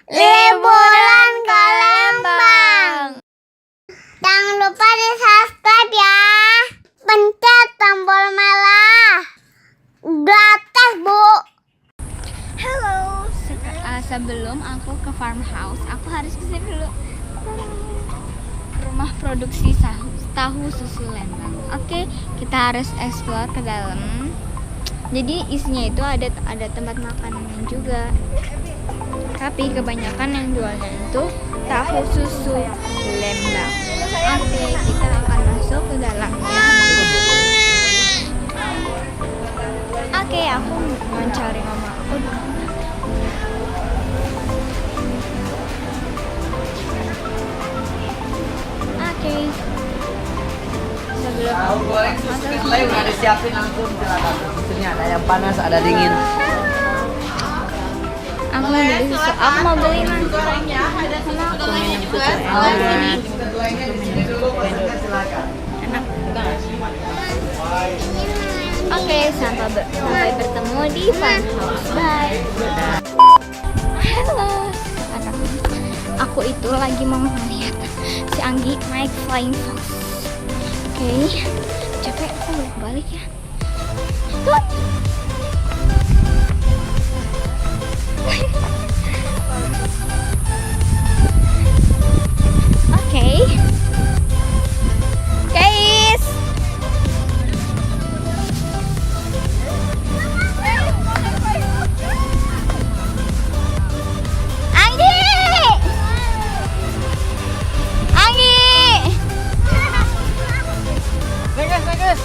Liburan ke Lembang. Jangan lupa di subscribe ya. Pencet tombol merah. Gratis, Bu. Halo. Sebelum aku ke farmhouse, aku harus kesini dulu. Rumah produksi tahu susu lembang. Oke, kita harus explore ke dalam. Jadi isinya itu ada tempat makanannya juga. Tapi kebanyakan yang jualnya itu tahu susu lembang. Oke, kita akan masuk ke dalamnya. Oke, aku mau cari mama aku. Oke. Sebelum tahu goreng susu kedelai udah disiapin langsung, silakan. Susunya ada yang panas, ada dingin. Aku mau beli susu. Aku mau beli nanti. Gorengnya ada susu kedelainya juga. Kedelainya di sini dulu, silakan. Enak. Oke, sampai bertemu di farmhouse. Bye. Halo. Aku itu lagi mau melihat si Anggi naik flying fox. Oke, capek aku balik ya. Oke. Guys. Anggi. Anggi. Neges.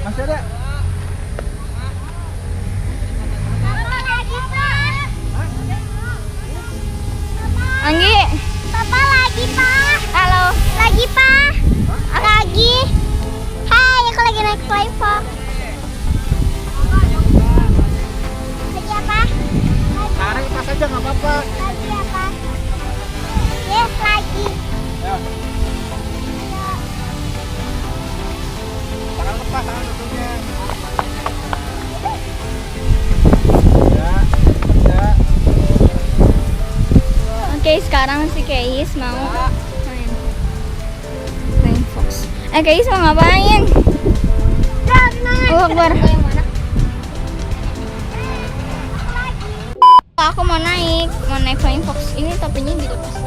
Masih ada? Anggi. Papa lagi, Pak. Halo. Lagi, Pak. Lagi. Hai, aku lagi naik flying fox. Lagi apa? Tarik pas aja nggak apa-apa. Lagi apa? Yes, lagi. Ya. Tangan lepas, tangan tutupnya. Ya. Oke, sekarang si Keis mau main flying fox. Keis mau ngapain? Akbar. Aku mau naik flying fox. Ini topinya dilepas.